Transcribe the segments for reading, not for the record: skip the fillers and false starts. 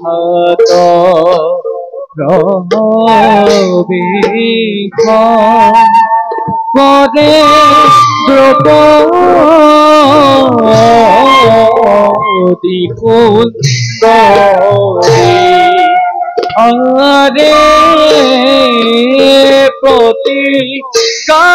হাত পদে দ্রৌপদী সুন্দরী আরে প্রতিজ্ঞা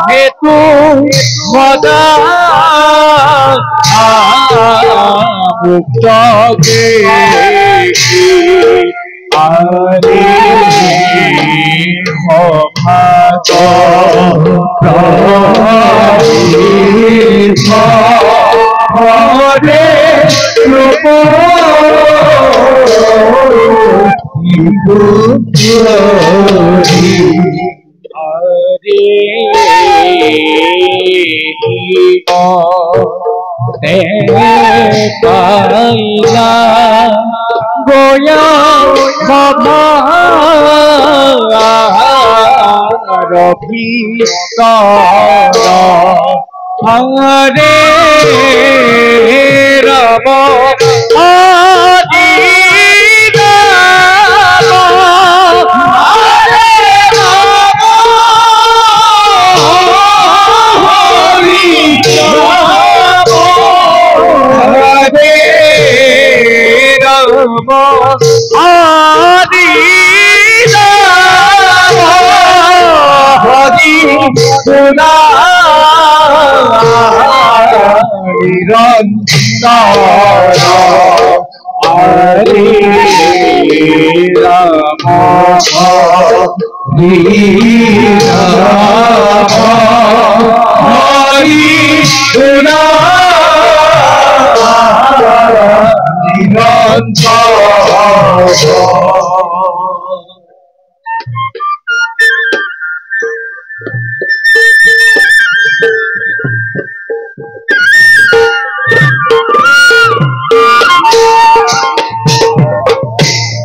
হেতু মদা মুক্তকে আরে ভাত হরে রূপ হরে পাইলা গোয়া বাবা হরে রব নিরন্তর হরে রাম হরি রাম হরি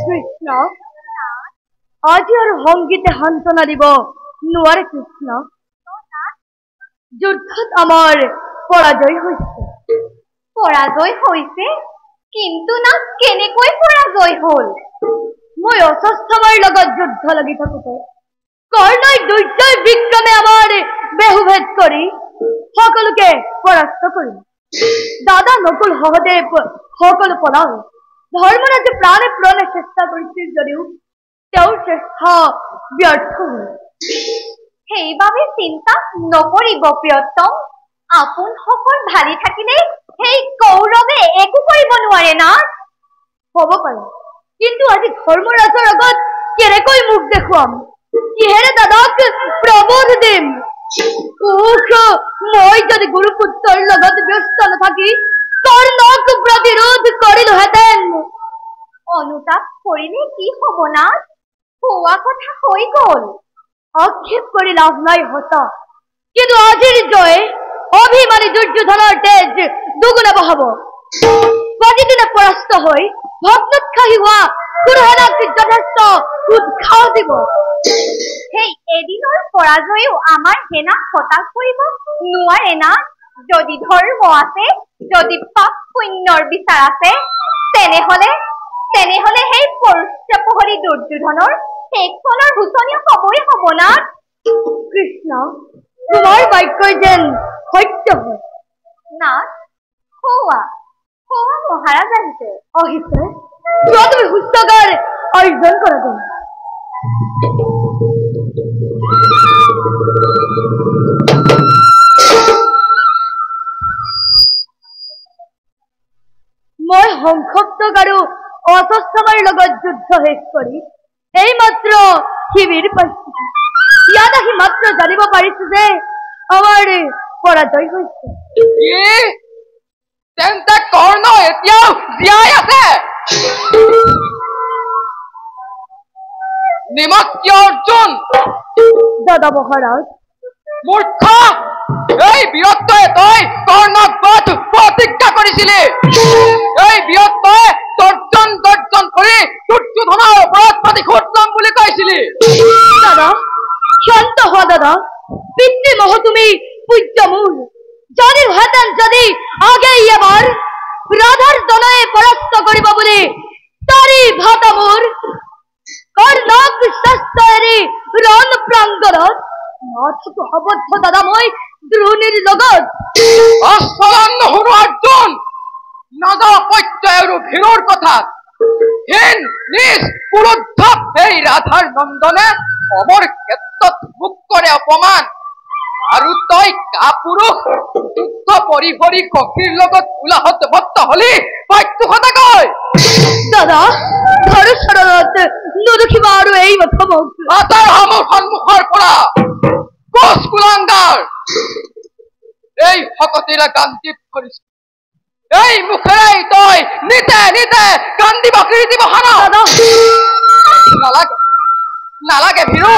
কৃষ্ণ আজি আর হংগীতে হান্তনা দিব নোৱাৰে কৃষ্ণ যুদ্ধত আমাৰ পৰাজয় হৈছে কিন্তু না কেনেকৈ পৰাজয় হল মই অস্বস্থামাৰ লগত যুদ্ধ লাগি থাকোঁতে কৰ্ণই দুৰ্জয় বিক্ৰমে আমাৰ বেহুভেদ কৰি সকলোকে পৰাস্ত কৰিল দাদা নকুল সহদেৱ সকলো পলাল ধৰ্মৰাজে প্ৰাণে প্ৰাণে চেষ্টা কৰিছিল যদিও তেওঁৰ চেষ্টা ব্যৰ্থ হল সেইবাবে চিন্তা নকৰিব প্ৰিয়তম আপোন সকল ভালি থাকিলে সেই কৌৰৱে একো কৰিব নোৱাৰে না হ'ব পাৰে কিন্তু আজি ধৰ্মৰাজৰ আগত কেনেকৈ মুখ দেখুৱাম কিহেৰে দাদাক প্ৰবোধ দিম মই যদি গুৰুপুত্ৰৰ লগত ব্যস্ত নাথাকি কৰ্ণক প্ৰতিৰোধ কৰিলোহেঁতেন অনুতাপ কৰিলে কি হব না হোৱা কথা হৈ গল আক্ষেপ কৰি লাভ নাই হতা কিন্তু আজিৰ জয় অভিমানী দুৰ্যোধনৰ তেজ দুগুণে বহাব প্ৰতিদিনে পৰাস্ত হৈ ভগ্নোৎসাহী হোৱা কুৰুসেনাক যথেষ্ট উৎসাহ দিব সেই এদিনৰ পৰাজয়ো আমাৰ সেনাক হতাশ কৰিব নোৱাৰে না যদি ধৰ্ম আছে যদি পাপ পুণ্যৰ বিচাৰ আছে তেনেহলে সেই পৰুষপহৰী দুৰ্যোধনৰ শেষখনৰ ভূষণীয় হবই হব না কৃষ্ণ তোমাৰ বাক্যই যেন সত্য হয় না খোৱা মহাৰাজ আহিছে তুমি সুস্থকাৰ আয়োজন কৰা যায় মই সংক্ষপ্তক আৰু অস্বস্থামাৰ লগত যুদ্ধ শেষ কৰি এইমাত্ৰ শিবিৰ পাইছো ইয়াত আহি মাত্ৰ জানিব পাৰিছো যে আমাৰ পৰাজয় হৈছে তেন্তে কৰ্ণ এতিয়াও জীয়াই আছে নিমক কিয় অৰ্জুন? দাদা মহাৰাজ, মূৰ্খ! এই বীৰত্বই তই কৰ্ণক বধ প্ৰতিজ্ঞা কৰিছিলি। এই বীৰত্বই গৰ্জন গৰ্জন কৰি দুৰ্যোধনৰ ওপৰত প্ৰতিশোধ ল'ম বুলি কৈছিলি। দাদা শান্ত হোৱা দাদা। পিতৃমহ তুমি পূজ্য মোৰ। জানিলোহেঁতেন যদি আগেই এবাৰ ৰাধাৰ দলে পৰাস্ত কৰিব বুলি তাৰি ভাতা মোৰ কৰ্ণক শাস্ত্ৰ এৰি ৰণ প্ৰাংগণত নাথাকো আবদ্ধ দাদা মই দ্ৰোণীৰ লগত। আস্ফলন নুশুনো অৰ্জুন। নাযাওঁ প্ৰত্যয় আৰু ভীৰৰ কথাত। হীন নিজ পুৰুদ্ধ এই ৰাধাৰ নন্দনে অমৰ ক্ষেত্ৰত মোক কৰে অপমান। আৰু তই কাপুৰুষ যুদ্ধ পৰিভৰি সখীৰ লগত উলাহত মত্ত হলি বাক্য সদাকৈ। দাদা ঘৰ চৰণত নুদুখিবা আৰু এই কথা মোক। আটাৰ মোৰ সন্মুখৰ পৰা কোচ কুলাংগাৰ। এই ভকতিৰে গান্ধীপ কৰিছো। এই মুখেৰে তই নিতে নিতে কান্দিব কৃতি বহানা। নালাগে নালাগে ভীৰু,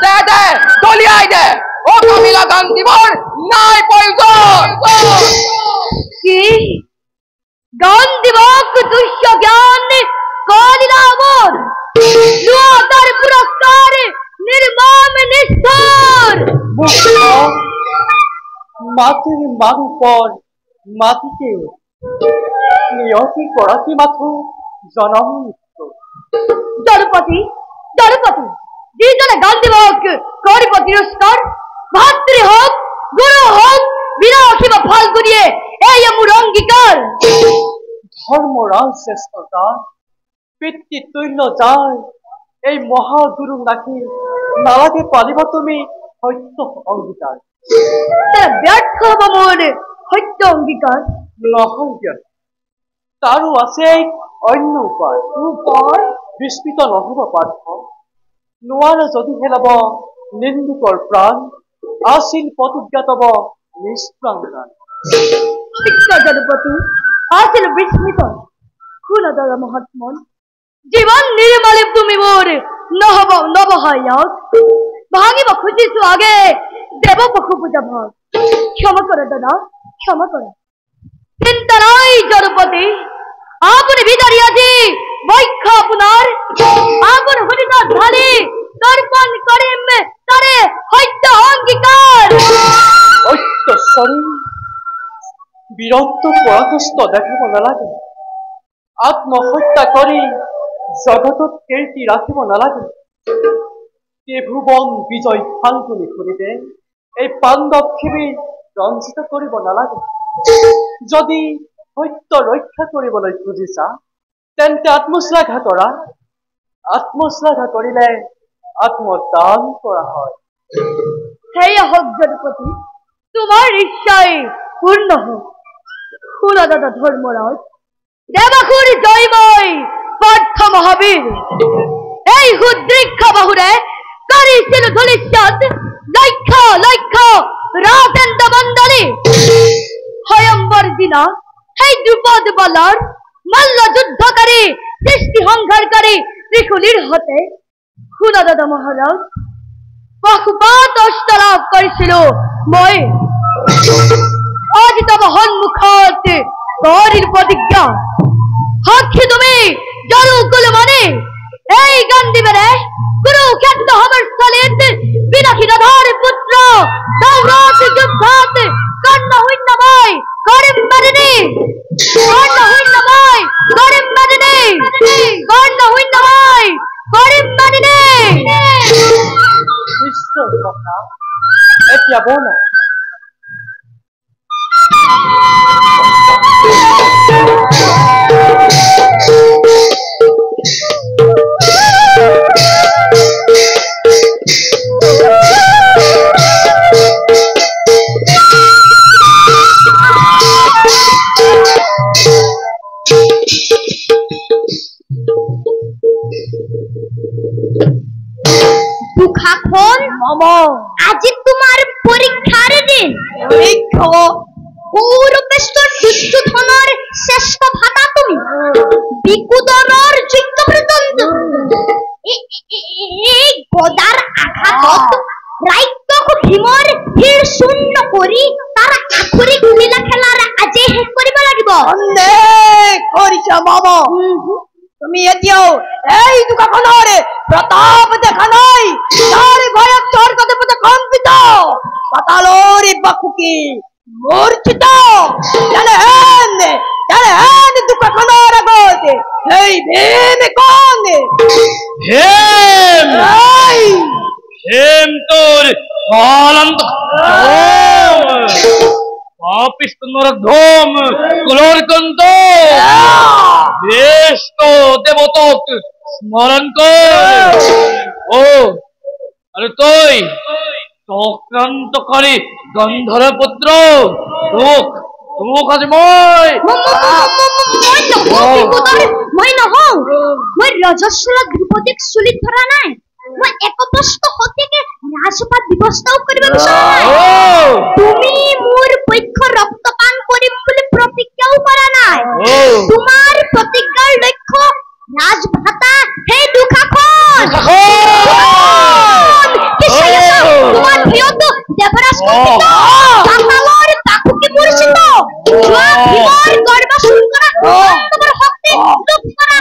দে দে দলিয়াই দে। ও কামিলা গান্ধীবৰ নাই প্ৰয়োজন। কি গান দিবক দুষ্য জ্ঞান কলিলা মন লোৱা তাৰ পুৰস্কাৰ নিৰ্মম নিষ্ঠুৰ। মাটিৰ মানু পৰ মাটিকে নিয়তি কৰাতি মাথো জনম দ্ৰৌপদী দ্ৰৌপদী যিজনে গান দিবক কৰিব তিৰস্কাৰ। ভাতৃ হোক গুৰু হোক বিনাশী বা ফাল্গুনিয়ে এই মোৰ অংগীকাৰ। ধৰ্মৰাজ শ্ৰেষ্ঠতা পিতৃতুল্য যায় এই মহাগুৰু নাকি নালাগে পালিব তুমি সত্য অঙ্গীকাৰ। তাৰা ব্যৰ্থ হব মোৰ সত্য অংগীকাৰ। নহয় জ্ঞান তাৰো আছে অন্য উপায়। বিস্মিত নহব পাৰ্থ। নোৱাৰে যদি হেলাব নিন্দুকৰ প্ৰাণ। আছিল প্ৰতিজ্ঞাতব নিষ্প্ৰাণ প্ৰাণ। সত্য দ্ৰৌপদী আছিল বিস্মিত। শুন দাদা মহাত্মন, জীবন নিৰ্মলে তুমি মোৰ নহব নবহায়ক। ভাঙিব খুজিছো আগে দেৱ পশু পূজা ভাগ। ক্ষমা কৰে দাদা ক্ষমা কৰে। চিন্তা নাই দ্ৰৌপদী, আপুনি বিচাৰি আজি বৈক্ষ আপোনাৰ আগুন শুনিত ঢালি তৰ্পণ কৰিম তাৰে সত্য অংগীকাৰ। ঐত্যশ্বৰী বীৰত্ব পৰাকষ্ট দেখাব নালাগে। আত্মহত্যা কৰি জগতত কীৰ্তি ৰাখিব নালাগে। ত্ৰিভুৱন বিজয় ফাল্গুনী শুনিতে এই পাণ্ডৱ শিবিৰ ৰঞ্জিত কৰিব নালাগে। যদি সত্য ৰক্ষা কৰিবলৈ খুজিছা তেন্তে আত্মশ্লাঘা কৰা। আত্মশ্লাঘা কৰিলে আত্মদান কৰা হয়। সেয়া হোক দ্রৌপদী, তোমার ইচ্ছাই পূর্ণ হোক। শুনা দাদা ধর্মরাজ, দেবাসুর জয়ময় পার্থ মহাবীর এই সুদৃক্ষ বাহুরে করিছিল ধূলিসাৎ লক্ষ লক্ষ রাজেন্দ্র মণ্ডলী। স্বয়ম্বর দিনা এই দ্রুপদ বলার মল্ল যুদ্ধকারী সৃষ্টি সংহারকারী ত্রিকুলির হতে শুনা দাদা মহারাজ পশুপাত অষ্টলাভ কৰিছিলো মই। আজি তব সন্মুখত কৰিল প্ৰতিজ্ঞা। সাক্ষী তুমি জৰুকুল মানে এই গান্ধীবেৰে কুৰুক্ষেত্ৰ সমৰস্থলীত বিনাশী ৰাধাৰ পুত্ৰ দৌৰত যুদ্ধত কৰ্ণ শূন্য মই কৰিম মাৰিণী। কৰ্ণ শূন্য মই কৰিম মাৰিণী। কৰ্ণ শূন্য মই কৰিম মাৰিণী। নিশ্চয় কথা এতিয়া বলা। দুখাখন আজি তোমাৰ পৰীক্ষাৰ দিন। সৌৰপেষ্টৰ দুৰ্যোধনৰ শ্ৰেষ্ঠ ভাতা তুমি বিকুদৰৰ যোগ্য প্ৰতন্ত। এই নহব। তুমি এতিয়াও এই দোকানখনৰ প্ৰতাপ দেখা নাই, তাৰ ভয়ত স্বৰ্গতে পথে কম্পিত, পাতালৰ বাসুকি মূৰ্ছিত। তেনেহেন দোকানখনৰ আগত এই ভীম কোন? হেম তোর ধোম কুলোর কন্ত দেবতক স্মরণ কর। ও আরে তুই চক্রান্তকারী গন্ধর্ব পুত্র, তোক আজ মই নহওঁ, মই ৰজস্বলা ধ্ৰুপদীক চুলিত ধৰা নাই, মই একপষ্ট সতীকে ৰাজপাত ব্যৱস্থাও কৰিব বিচৰা নাই। তুমি মোৰ পক্ষ ৰক্তপান কৰিম বুলি প্ৰতিজ্ঞাও কৰা নাই। তোমাৰ প্ৰতিজ্ঞাৰ লক্ষ্য ৰাজভাতা সেই দুখাখন। তোমাৰ ভয়তো দেৱৰাজ কম্পিত, পাতালৰ বাসুকি মূৰ্ছিত, ভীমৰ গৰ্বাসুৰ কৰা তোমাৰ শক্তি লোপ কৰা।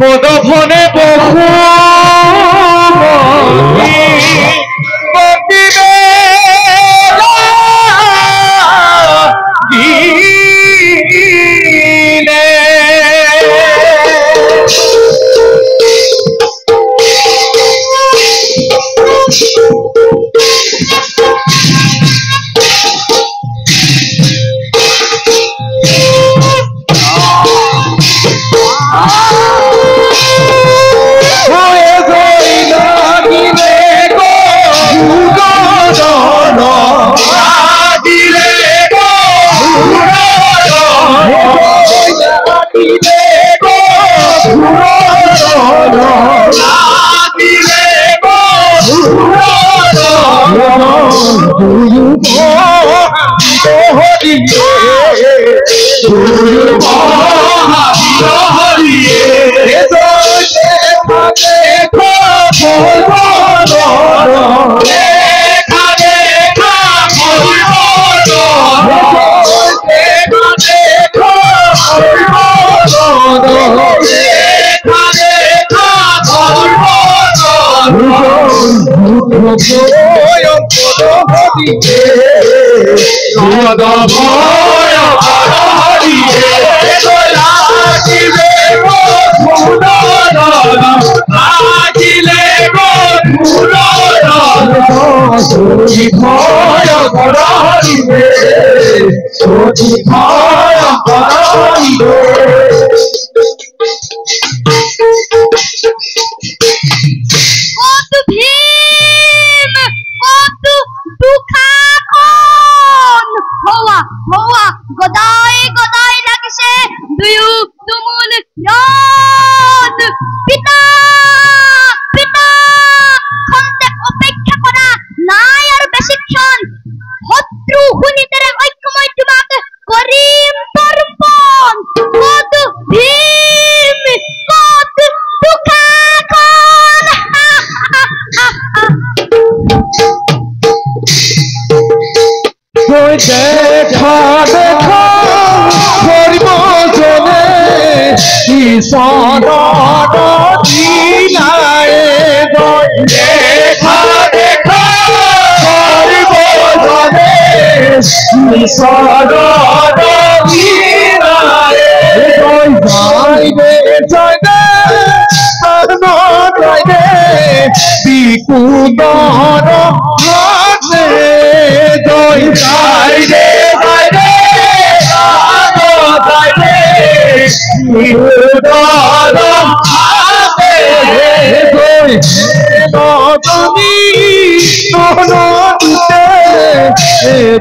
পদফনে বহু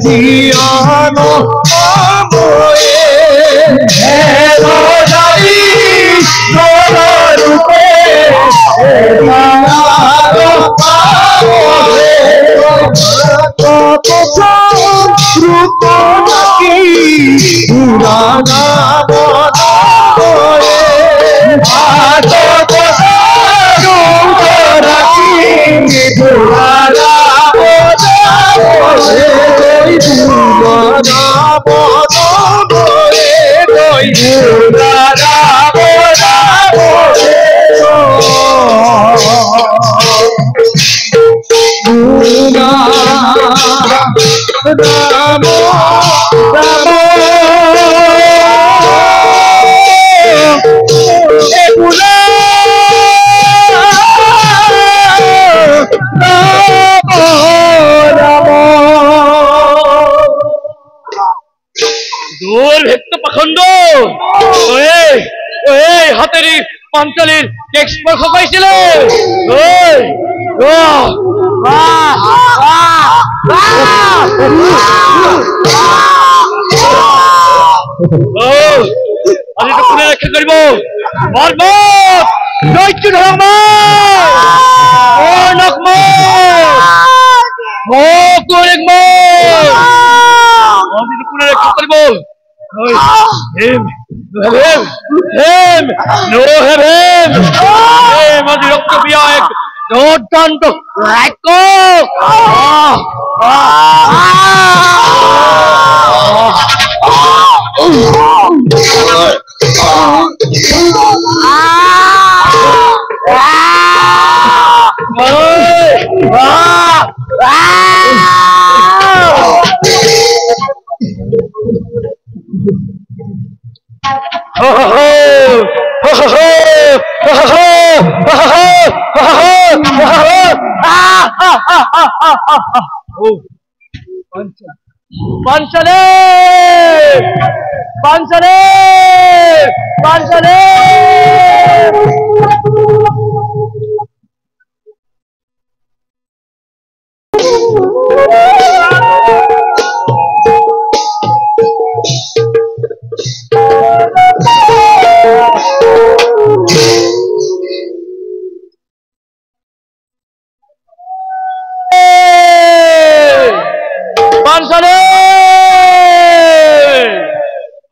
Diano, রূপ নাকি পুরানা বদলে রূপ নাকি পুরানা বদলে পুরানা বদলে পুরানা বদলে রাম দুর্ভিক্ত পাখণ্ড হাতেরই পাঞ্চালীর স্পর্শ পাইছিলে আজি তো কোনে ৰক্ষা কৰিব দৈত্য ধৰ্ম কোনে ৰক্ষা কৰিব আজি ৰক্ত বিয়া এক দুৰ্দান্ত পাঞ্চালী পাঞ্চালী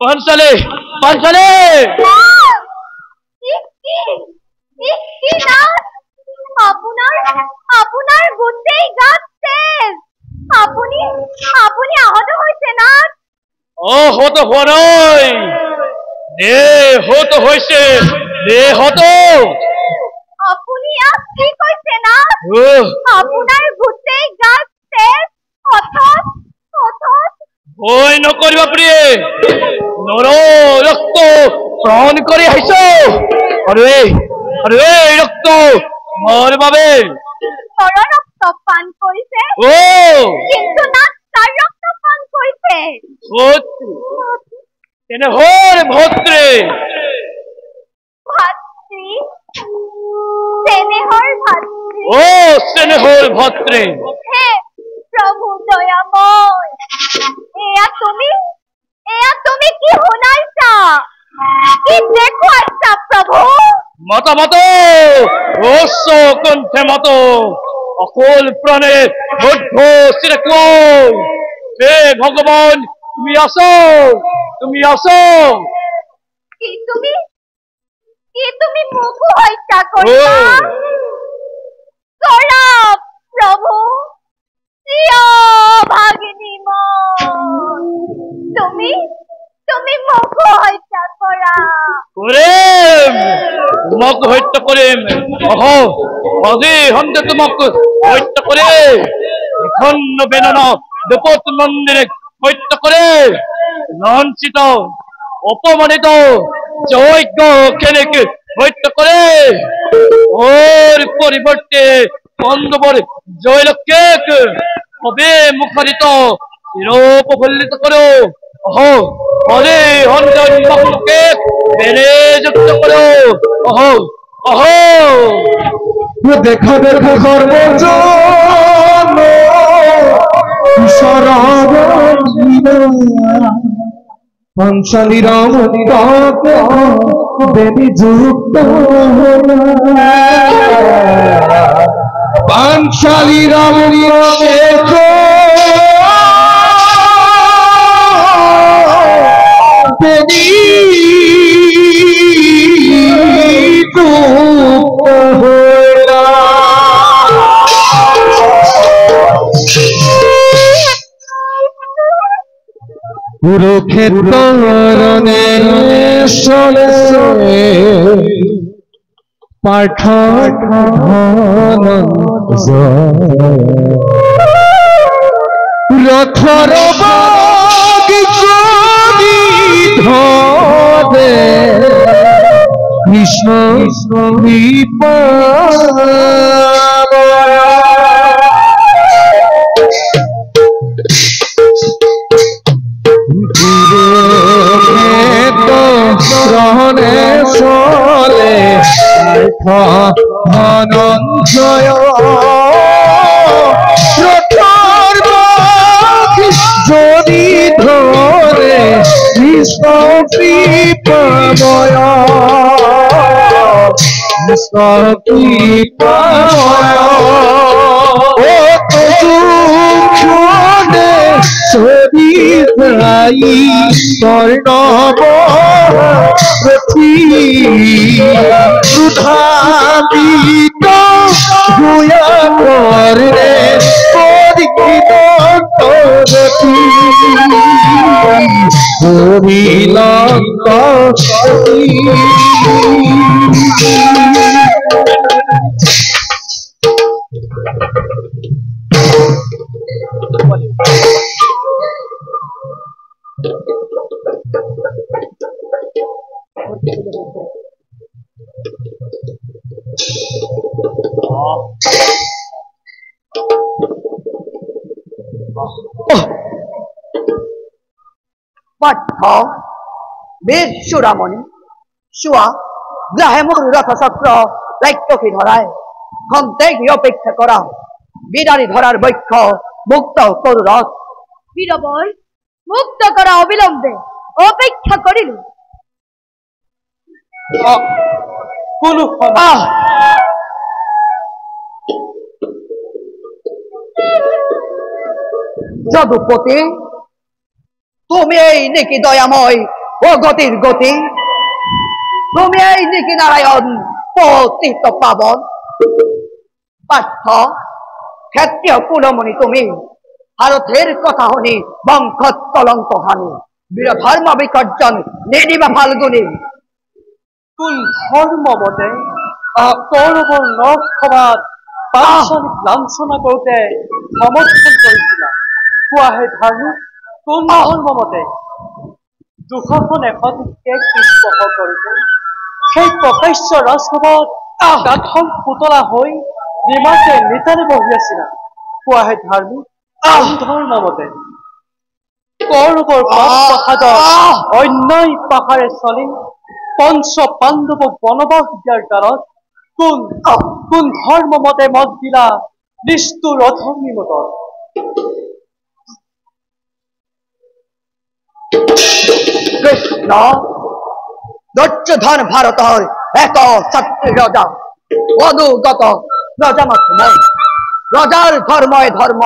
পাঞ্চালী পাঞ্চালী পাঞ্চালী আপোনাৰ গোটেই গাত তেজ আপুনি আপুনি আহত হৈছে না হত হোৱা নাই হত হৈছে হত আপুনি কি কৈছে না আপোনাৰ গোটেই গাত তেজ হঠাৎ হঠাৎ ভয় নকৰিবা প্ৰিয়ে নৰ ৰক্ত প্ৰাণ কৰি আহিছ আৰু এই ৰক্ত মোৰ বাবে ৰক্ত পান কৰিছে কিন্তু না তাৰ ৰক্ত পান কৰিছে তেনেহ'ল ভদ্ৰে ভাতৃ তেনেহ'ল ভাতৃ তেনেহ'ল ভদ্ৰে হে প্ৰভু দয়াময় এয়া তুমি কি শুনাইছা কি দেখুৱাইছা প্ৰভু মাতা উচ্চ কণ্ঠে মাত অকল প্ৰাণে বৌদ্ধ চিৰাকুৱ হে ভগৱান তুমি আছো কি তুমি মোকো হত্যা কৰিবা কৰা প্ৰভু প্ৰিয় ভাগিনী তুমি মোকো হত্যা কৰা তোমাক হত্যা কৰিম আজি সন্ধ্যা তোমাক হত্যা কৰে বিখন্ন বেদনা দুপত মন্দিৰে হত্যা কৰে লাঞ্ছিত অপমানিত যজ্ঞ কেনেকে হত্যা কৰে ওর পরিবর্তে অন্ধবর জয়লক্ষেক হবে মুখরিত চিরোপফুল্লিত করো হরে হঞ্জন বাহুকে বেড়ে যুক্ত করো দেখা সর্বজন পাঞ্চালী রাম দেবী যুক্ত পাঞ্চালী রাম কুরুক্ষেত্ররণে চলে পাঠন রথর বাগি ধরে কৃষ্ণ কৃপা রহনে চলে ধনঞ্জয় রথর বাগি যদি ধরে কৃষ্ণ কৃপাময় কৃষ্ণ কৃপাময় ও তুক্ষণে সরি যাই স্বর্ণব সুধাবিত ভূয়া করে অভিলঙ্গ পাঠ্য বীর চূড়ামণি শুয়া গ্রাহে মোর রথচক্র রাক্ষসী ধরায় ক্ষন্তে গিয়ে অপেক্ষা করা বিদারি ধরার বৈক্ষ মুক্ত করু রথ বীরবর মুক্ত করা অবিলম্বে অপেক্ষা করিল যদুপতি তুমি এই নাকি দয়াময় ও গতির গতি তুমি এই নাকি নারায়ণ পতিত পাবন পার্থ ক্ষেত্রীয় কুলমণি তুমি ভারতের কথা হনি বংশ কলঙ্ক হানি বীর ধর্ম বিকর্জন নির্নিবা ফাল্গুনি কুল ধর্ম মতে কৌৰৱৰ নখ সভাত পাঞ্চালিক লাঞ্ছনা কৰোঁতে সমৰ্থন কৰিছিলা কোৱাহে ধাৰ্মিক কোন ধৰ্ম মতে দুশাসনে সঠিককে স্পৰ্শ কৰোঁতে সেই প্ৰকাশ্য ৰাজসভাত কাঠৰ পুতলা হৈ নিমাকে নিতানে বহি আছিলা কোৱাহে ধাৰ্মিক কোন ধৰ্ম মতে কৌৰৱৰ পাহাদৰ অন্যায় পাহাৰে চলি পঞ্চ পাণ্ডৱক বনবাস দিয়াৰ কালত কোন ধৰ্ম মতে মত দিলা নিষ্ঠুৰ অধৰ্মী মতত কৃষ্ণ দুর্যোধন ভারতের এক সত্যি রাজা অনুগত প্রজাময় রাজার ধর্ময় ধর্ম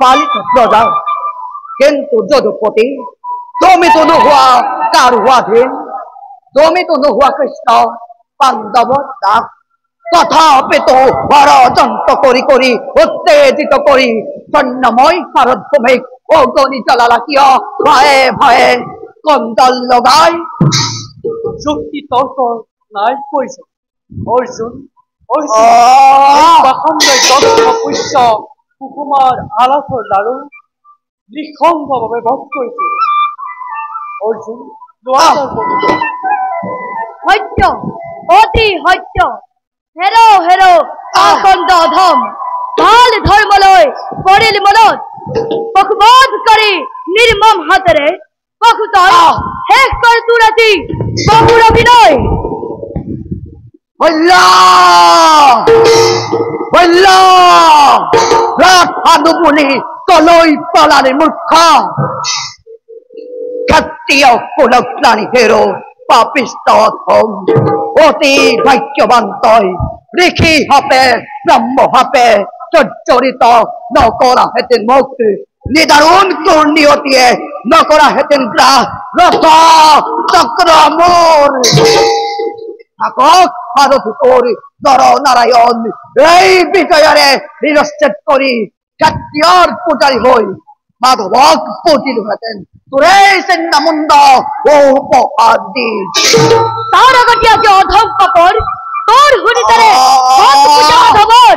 পালিত প্রজা কিন্তু যদুপতি তুমি তো নুহুয়া কার হুয়াধীন তুমি তো নুহুয়া কৃষ্ণ পাণ্ডব দাস তথাপিত ষড়যন্ত্র করি করি উত্তেজিত করি স্বর্ণময় ভারতভূমিক অগ্নি জ্বালালা কিয় ভয়ে ভয়ে কন্দল লগাই যুক্তি তর্ক নাই কৈছ অর্জুন পাখণ্ডই দক্ষ পুষ্য সুকুমাৰ আলাসৰ লাৰু নিঃসংগভাৱে বধ কৰিছিল অৰ্জুন সত্য অতি সত্য হেৰো হেৰো আকণ্ড অধম ভাল ধৰ্মলৈ পৰিল মনত পশুবধ কৰি নিৰ্মম হাতেৰে পশুতল শেষ কৰ তুৰাতি বাহুৰ অভিনয় রাধানুবলি কলই পলারে মূর্খ ক্ষত্রিয় কুলপ্রাণী হেরো পাপিষ্ট অধম অতি ভাগ্যবান তই ঋষি হাপে ব্রহ্ম হাপে চরিত নকরা হেতেন মুক্তি নিদারুণ তোর নিয়তিয়ে নকরা হেতেন গ্রাহ রথ চক্র মোর থাকক ভারতী তোর নর নারায়ণ এই বিষয়ের নিরচ্ছেদ করি ক্ষত্রিয়র পূজারী হই মাধবক পটিল হতেন তোরে সেন্নামুন্ড ও উপহার দি তার আগতে আছে অধম পাপর তোর হুনিতারে মাধবর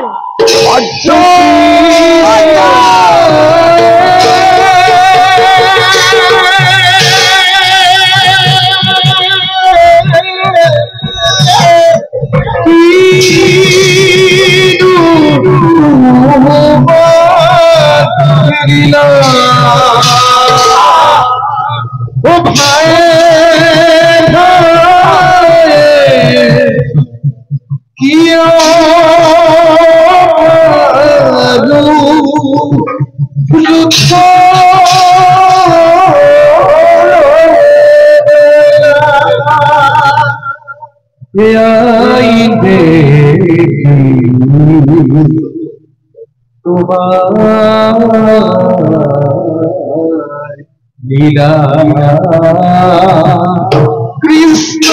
ও ভাই কিয়া তোমার লীলা কৃষ্ণ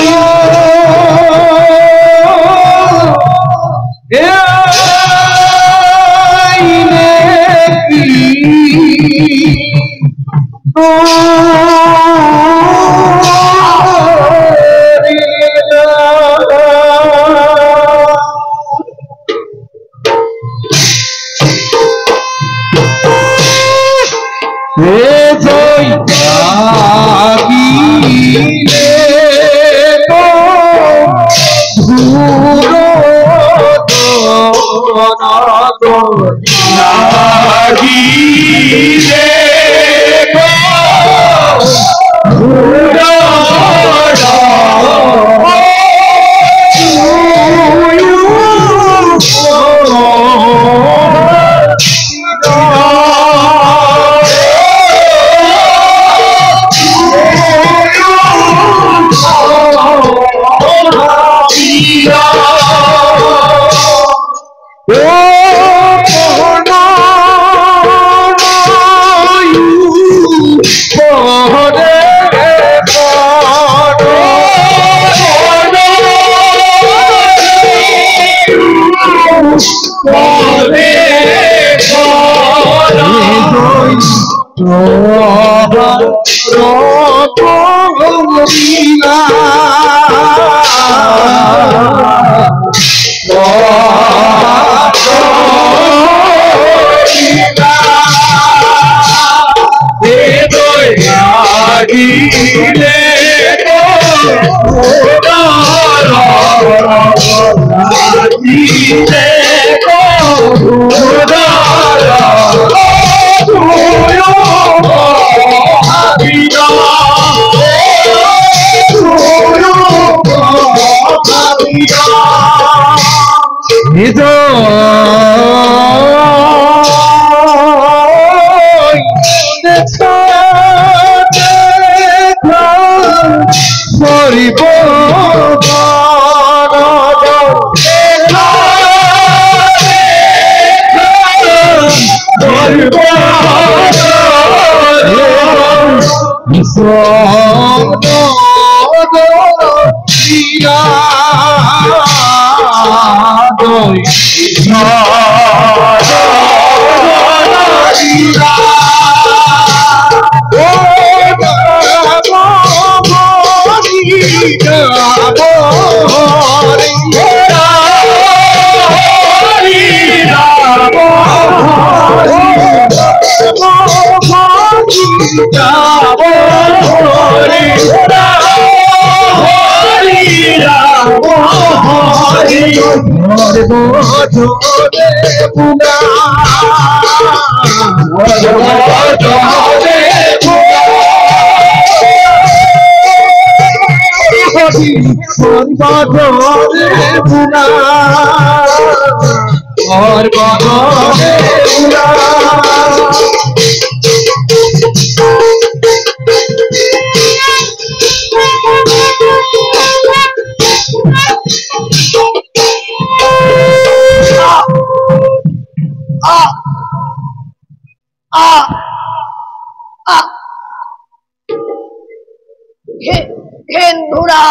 হিন্দুরা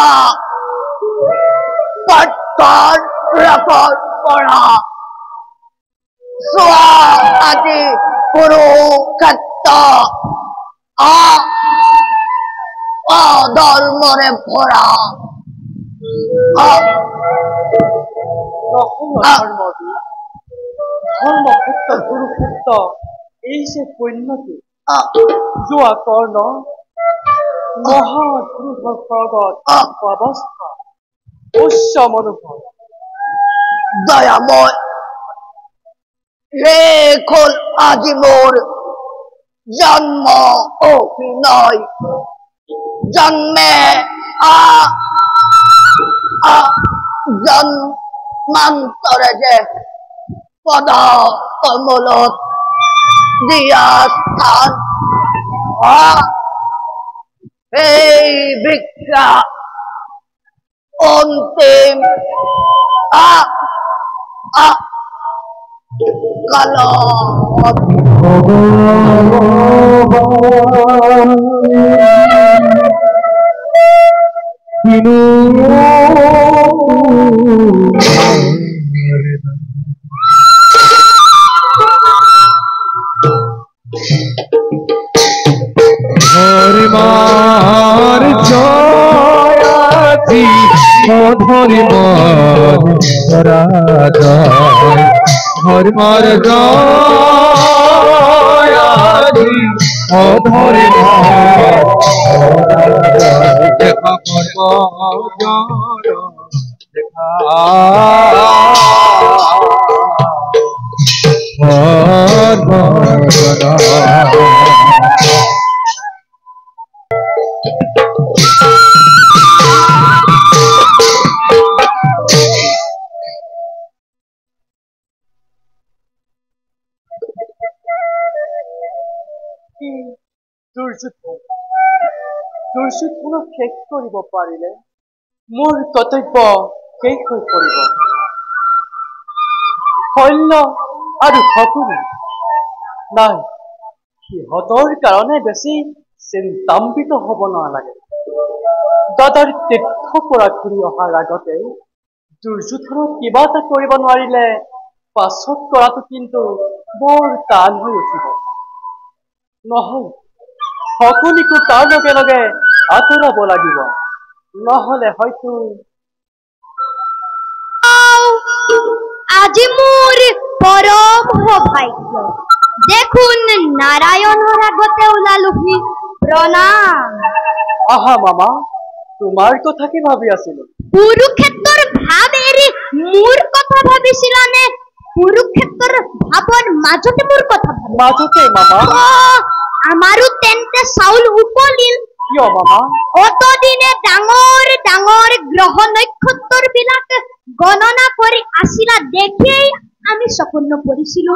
পট্টর রকম পড়া সোয়া আদি কুরুক্ষেত্র অধর্মরে ভরা ধর্মক্ষেত্র কুরুক্ষেত্র এই সে পণ্যটি যোৱা কৰ্ণ মহাধুৰ স্বৰ্গত অৱস্থা উচ্চ মনোভৱ দয়াময় হে খোল আজি মোর জন্ম অভিনয় জন্মে জন্মান্তরে যে পদ কমলত দিয়া স্থান এই ভিক্ষা অন্তিম কাল ধর্মার জয়াতি অধর্মার পরাজয় ধর্মার জয়াতি অধর্মার দেখা কর্ম দেখা দুৰ্যোধনক শেষ কৰিব পাৰিলে মোৰ কৰ্তব্য শেষ হৈ পৰিব। শল্য আৰু শকুনি নাই, সিহঁতৰ কাৰণে বেছি চিন্তাম্বিত হ'ব নালাগে। দাদাৰ তীৰ্থ পৰা ঘূৰি অহাৰ আগতে দুৰ্যোধনক কিবা এটা কৰিব নোৱাৰিলে পাছত কৰাটো কিন্তু বৰ টান হৈ উঠিব। নহয়, সকলোকো তাৰ লগে লগে আঁতৰাব লাগিব, নহলে হয়তো আজি মোৰ পৰম সৌভাগ্য দেখোন নাৰায়ণৰ আগতে ওলালোহি। প্ৰণাম। আহা মামা, তোমাৰ কথা কি ভাবি আছিলো। কুৰুক্ষেত্ৰৰ ভাৱ এৰি মোৰ কথা ভাবিছিলানে? কুৰুক্ষেত্ৰৰ ভাৱৰ মাজতে মোৰ কথা মাজতে মামা? আমাৰো তেন্তে চাউল উকলিল। কিয় মামা? অতদিনে ডাঙৰ ডাঙৰ গ্ৰহ নক্ষত্ৰ বিলাক গণনা কৰি আছিলা দেখিয়েই আমি চকুন্ন পৰিছিলো।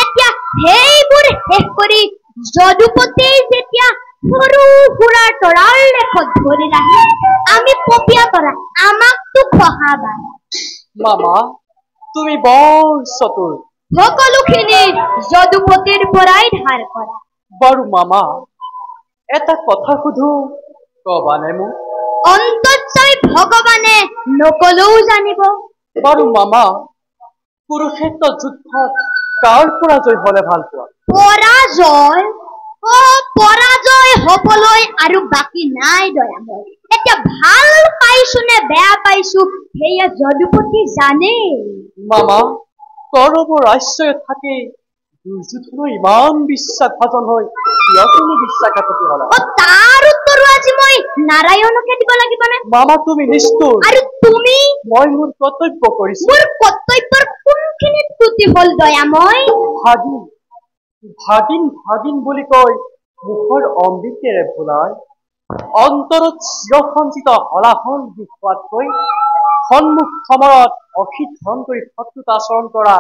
এতিয়া সেইবোৰ শেষ কৰি যদুপতি যেতিয়া সৰু সুৰাৰ তৰাৰ লেখত ধৰি ৰাখি আমি পপিয়া কৰা আমাকতো খহাবা। মামা, তুমি বৰ চতুৰ। সকলোখিনি যদুপতিৰ পৰাই ধাৰ কৰা। বাৰু মামা, এটা কথা সুধো, কবানে মোক? অন্তৰ্জয় ভগৱানে নকলেও জানিব। বাৰু মামা, কুৰুক্ষেত্ৰ যুদ্ধত কাৰ পৰাজয় হলে ভাল পোৱা? পৰাজয়? পৰাজয় হবলৈ আৰু বাকী নাই দয়াময়। এতিয়া ভাল পাইছো নে বেয়া পাইছো সেয়া যদুপতি জানে। মামা, কৌৰৱৰ আশ্ৰয়ত থাকি দুৰ্যোধনৰ ইমান বিশ্বাসভাজন হৈ কিয় তুমি বিশ্বাসঘাতকী হলা? তাৰ উত্তৰো আজি মই নাৰায়ণকে দিব লাগিবনে? মামা, তুমি নিষ্ঠুৰ। আৰু তুমি? মই মোৰ কৰ্তব্য কৰিছো। মোৰ কৰ্তব্যৰ কোনখিনি ত্ৰুটি হল দয়াময়? ভাগিন ভাগিন ভাগিন বুলি কৈ মুখৰ অমৃতেৰে ভুলাই অন্তৰত চিৰসঞ্চিত হলাহল দেখুৱাতকৈ সন্মুখ সমৰত অশিক্ষণ কৰি শত্ৰুতা আচৰণ কৰা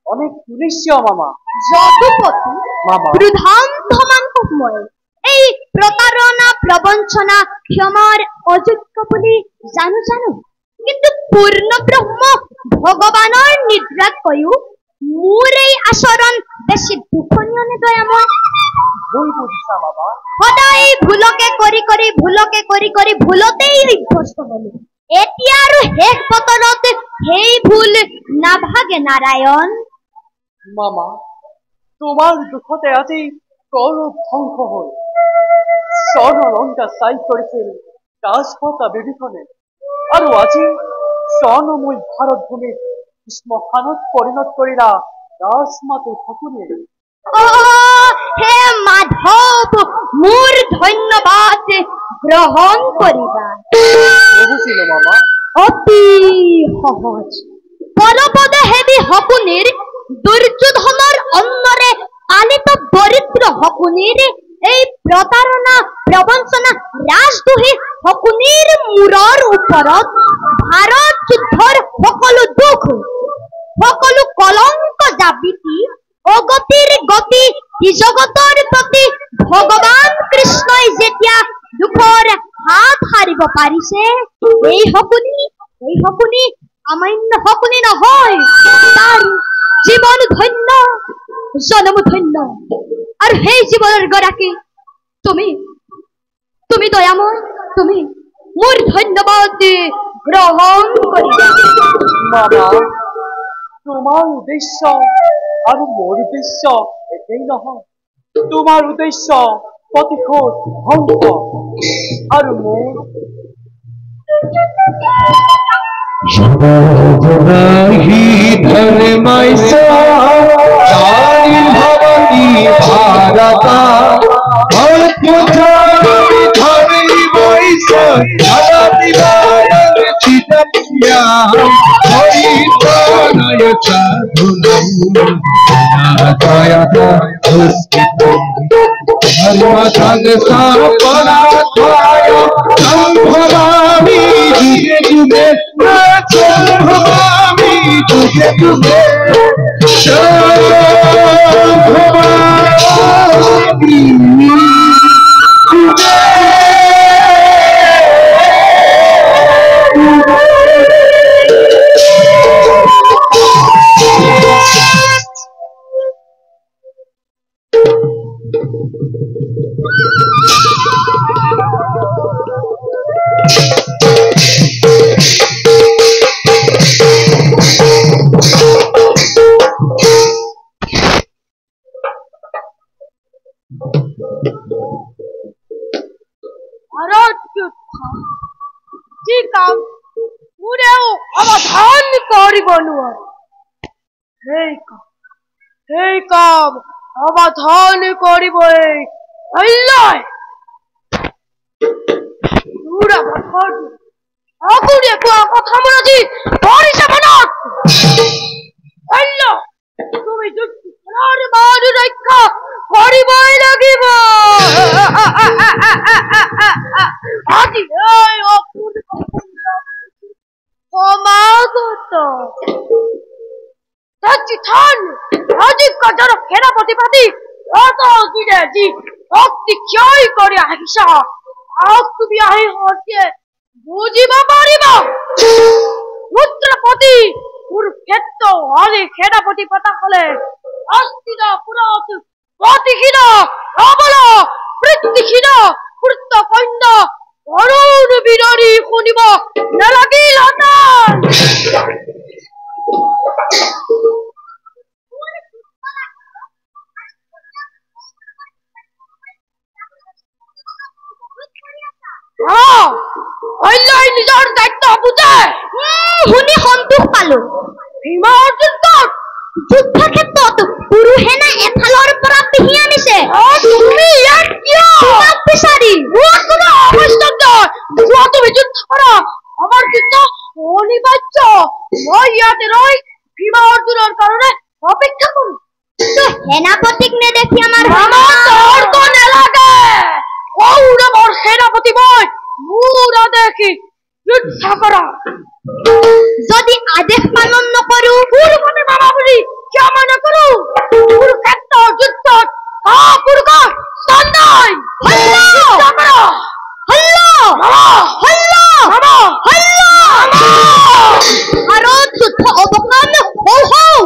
অনেক তুলিস্য মামা। যদুপতি মামা, বৃদ্ধান্তমান্তময় এই প্ৰতাৰণা প্ৰবঞ্চনা ক্ষমাৰ অযোগ্য বুলি জানো, কিন্তু পূৰ্ণ ব্ৰহ্ম ভগৱানৰ নিদ্ৰাতকৈও মোৰ এই আচৰণ বেছি দুখনীয় নে দয়াময়? ভুল বুজিছা মামা। সদায় ভুলকে কৰি কৰি ভুলতেই অভ্যস্ত হলো। এতিয়া আৰু শেষ বতৰত সেই ভুল নাভাগে নাৰায়ণ। মামা, তোমাৰ দুখতে আজি কৌৰৱ ধ্বংস হ'ল। স্বৰ্ণলংকা চাই কৰিছিল ৰাজমাতা বিভীষণে, আৰু আজি স্বৰ্ণময় ভাৰত ভূমিত শ্মশানত পৰিণত কৰিলা ৰাজমাতা শকুনিয়ে। হে মাধৱ, মোৰ ধন্যবাদ গ্ৰহণ কৰিবা। বুজিলো মামা। অতি সহজ। পৰপদে হেবি শকুনিৰ, দুৰ্যোধনৰ অন্নৰে পালিত দৰিদ্ৰ শকুনিৰ, এই প্ৰতাৰণা প্ৰবঞ্চনা ৰাজদ্ৰোহী শকুনিৰ মূৰৰ ওপৰত ভাৰত যুদ্ধৰ সকলো দুখ, সকলো কলংক জাপিতি অগতিৰ গতি জগতৰ প্ৰতি ভগৱান কৃষ্ণই যেতিয়া দুখৰ হাত সাৰিব পাৰিছে, এই শকুনি সামান্য শকুনি নহয়, তাৰ জীৱন ধন্য, জনম ধন্য। আৰু সেই জীৱনৰ গৰাকী তুমি দয়াময়, তুমি মোৰ ধন্যবাদ গ্ৰহণ কৰিবা। মামা, তোমাৰ উদ্দেশ্য আৰু মোৰ উদ্দেশ্য একেই নহয়। তোমাৰ উদ্দেশ্য প্ৰতিশোধ ধ্বংস, আৰু মোৰ ही धर्मैसा चारि भवति भारता धर्मैसा भवति भारतिया हरिप्राणय साधुनं धर्मसंस्थापनार्थाय संभवामि जुगे जुगे संभवामि जुगे जुगे संभवामि সমাধান কৰিব নোৱাৰো। সেই কাম সমাধান কৰিবই অন্যায়। শকুনিয়ে কোৱা কথা মোৰ আজি ধৰিছে মনত। তুমি যুদ্ধৰ মান ৰক্ষা কৰিবই লাগিব। আজি এই সমাগত সেনাপতি পাতি অতদিনে যি ভক্তি ক্ষয় কৰি আহিছা, তুমি আহি সঁচিয়ে বুজিব পাৰিবা। পুত্ৰপতি কুৰুক্ষেত্ৰ হৰি সেনাপতি পতা হলে হস্তিনাপুৰত পতিহীন সবল বৃত্তিহীন পুত্ৰ কন্যা অৰুণ বিৰৰি শুনিব নালাগিল। নিজৰ দায়িত্ব বুজে শুনি সন্তোষ পালো। যুদ্ধক্ষেত্ৰত পুৰুষেনা এফালৰ পৰা পিহি আনিছে, তুমি ইয়াত কিয় বিচাৰি? তুমি যুদ্ধ কৰা, আমাৰ যুদ্ধ অনিবাৰ্য। মই ইয়াতে ৰৈ ভীমা অৰ্জুনৰ কাৰণে অপেক্ষা কৰো। সেনাপতিক নেদেখি আমাৰ নালাগে। কৌৰৱৰ সেনাপতি মই, মোৰ আদেশী যুদ্ধ কৰা। যদি আদেশ পালন নকৰো, কুৰুপতি মামা বুলি ক্ষমা নকৰো। কুৰুক্ষেত্ৰৰ যুদ্ধত পুৰুষৰ স্থান নাই। ভাৰত যুদ্ধ অৱসান হৌ হৌ।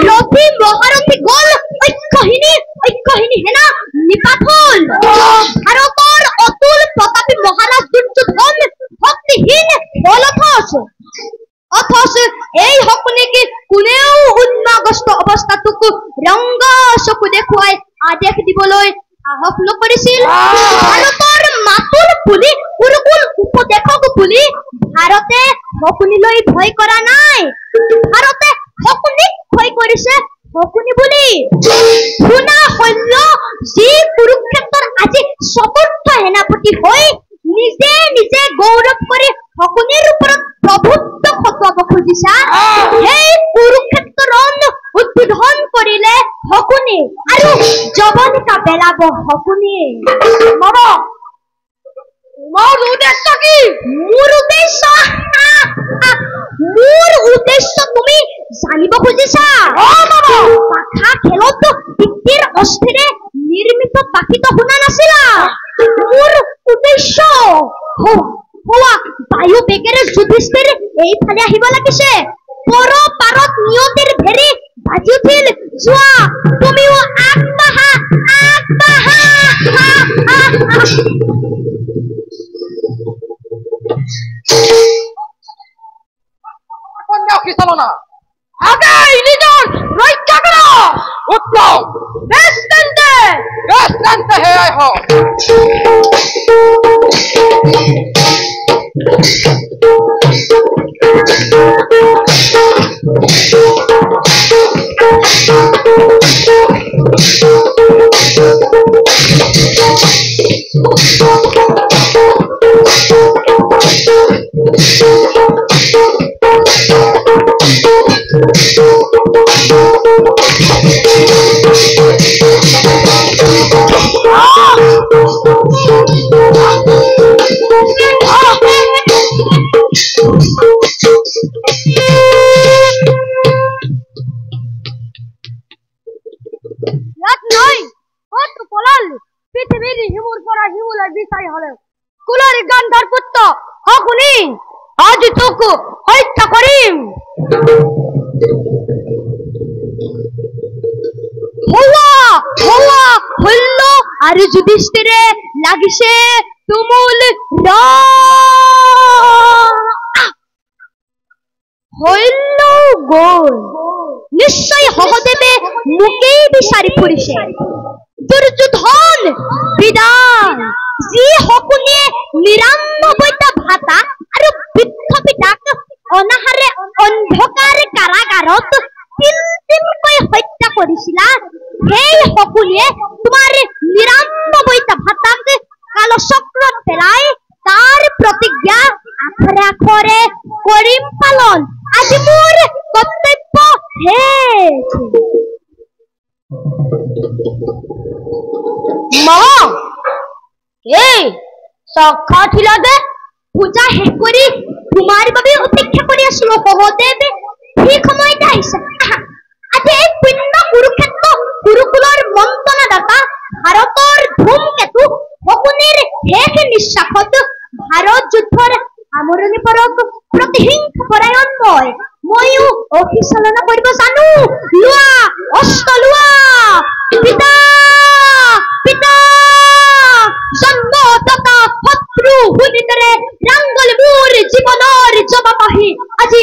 ৰথী মহাৰথী গল, ঐক্যহীনী সেনা নিপাত হল। ভাৰতৰ অতুল প্ৰতাপী মহাৰাজ দুৰ্যোধন ভক্তিহীন হল। অথচ এই শকুনিক কোনেও উন্মাদগ্ৰস্ত অৱস্থাত দেখুৱাই আদেশ দিবলৈ সাহস নকৰিছিল ভাৰতৰ মাতুল বুলি কুৰুকুল উপদেশক বুলি ভাৰতে শকুনিলৈ ভয় কৰা নাই ভাৰতে শকুনিক ভয় কৰিছে শকুনি বুলি শুনা সৈন্য যি কুৰুক্ষেত্ৰৰ আজি চতুৰ্থ সেনাপতি হৈ নিজে নিজে গৌৰৱ কৰি শকুনিৰ ওপৰত প্ৰভুত্ব খটুৱাব খুজিছা সেই কুৰুক্ষেত্ৰণ উদ্বোধন কৰিলে শকুনি আৰু জবনিকা পেলাব শকুনি মোৰ উদ্দেশ্য কি মোৰ উদ্দেশ্য তুমি জানিব খুজিছা পাখা খেলত পিতৃৰ অস্থিৰে নিৰ্মিত পাখিত শুনা নাছিলা মোৰ উদ্দেশ্য হোৱা বায়ু বেগেৰে যুধিষ্ঠিৰ এইফালে আহিব লাগিছে পৰ পাৰত নিয়তিৰ ভেৰি বাজি উঠিল যোৱা তুমিও আগবাঢ়া চালনা আগে নিজৰ ৰক্ষা কৰা উত্তম বেশ তেন্তে হেয়াই হওক পৃথিৱীৰ হিমুৰ পৰা হিমুলৈ বিচাৰি হলে কুলাৰী গান্ধাৰ পুত্ৰ শকুনি আজি তোক হত্যা কৰিম হল্ল আৰু যুধিষ্ঠিৰে লাগিছে তুমুল হল্ল গল নিশ্চয় সহদেৱে মোকেই বিচাৰি ফুৰিছে দুৰ্যোধন বিদান যি শকুনিয়ে ৯৯টা ভাতা আৰু বৃদ্ধ পিতাক অনাহাৰে অন্ধকাৰ কাৰাগাৰত তিনকৈ হত্যা কৰিছিলা সেই শকুনিয়ে তোমাৰ ৯৯টা ভাতাক কালচক্ৰত পেলাই তাৰ প্ৰতিজ্ঞা আখৰে আখৰে কৰিম পালন আজি মোৰ কৰ্তব্য শেষ সাক্ষাৎ পূজা শেষ কৰি তোমাৰ বাবে অপেক্ষা কৰি আছিলো সহদেৱ ঠিক সময়তে আহিছে আজি এই পুণ্য কুৰুক্ষেত্ৰ কুৰুকুলৰ মন্ত্ৰণাদাতা ভাৰতৰ ধূমকেতু শকুনিৰ শেষ নিশ্বাসত ভাৰত যুদ্ধৰ সামৰণি পৰক প্ৰতিহিংসা পৰায়ণ মইও অভিচালনা কৰিব জানো লোৱা অস্ত্ৰ লোৱা পিতা পিতা জন্মদাতা শত্ৰু শুনিদৰে ৰাংগল মোৰ জীৱনৰ জবাবাহী আজি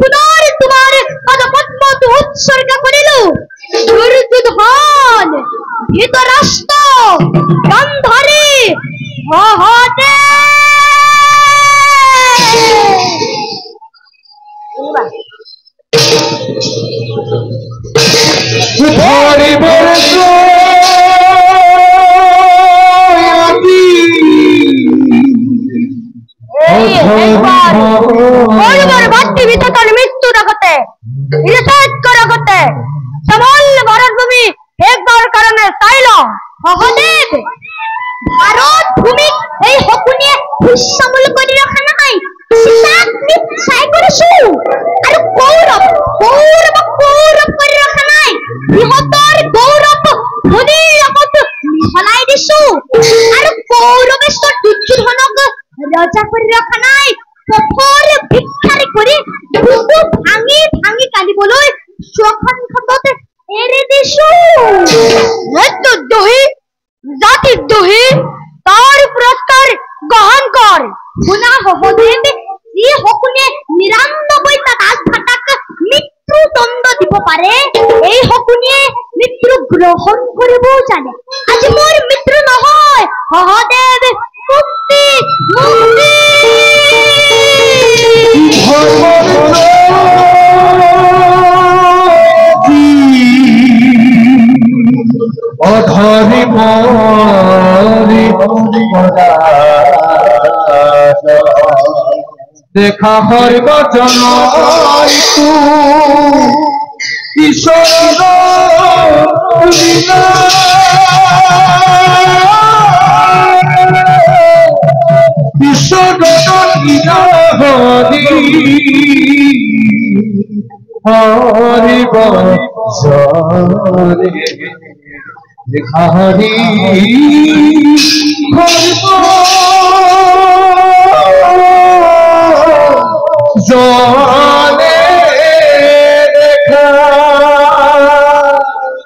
পুনৰ তোমাৰ পদপদ্মটো উৎসৰ্গা কৰিলো দুৰ্যোধন ধৃতৰাষ্ট্ৰ গান্ধাৰী মৃত্যুৰ আগতে সমল ভাৰত ভূমি শেষবাৰ কাৰণে চাই লওঁ সহদেৱ ভাৰত ভূমিক এই শকুনিয়ে ভূস্বামুল কৰি ৰখা নাই চাই কৰিছো আৰু গৌৰৱ কৰি ৰখা নাই সিহঁতৰ গৌৰৱ ধনীৰ লগত মিহলাই দিছো আৰু গৌৰৱেশ্বৰ দুৰ্যোধনক ৰজা কৰি ৰখা নাই কঠোৰ ভিক্ষাৰী কৰি বুকু ভাঙি কান্দিবলৈ শ্মশান ঘাটত এৰি দিছো জাতিৰ দোহী তাৰ পুৰস্কাৰ গ্ৰহণ কৰ শুনা সহদেৱ যি শকুনিয়ে ৯৯টা ৰাজভাতাক মৃত্যুদণ্ড দিব পাৰে এই শকুনিয়ে মৃত্যু গ্ৰহণ কৰিবও জানে। আজি মোৰ মৃত্যু নহয়, সহদেৱ মুক্তি মুক্তি। অধরি মরি দেখা হয় বচন ঈশ্বর ঈশ্বর হরিব হরি জলে দেখা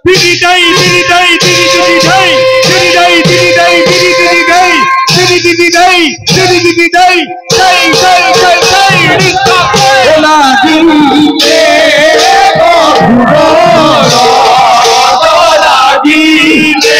দিদি যাই দিদি যাই দিদি দিদি যাই দিদি যাই দিদি যাই দিদি দিদি যাই দিদি দিদি যাই দিদি দিদি যাই যাই যাই যাই যাই রিক্তা ওলা দিলে ওলা দিলে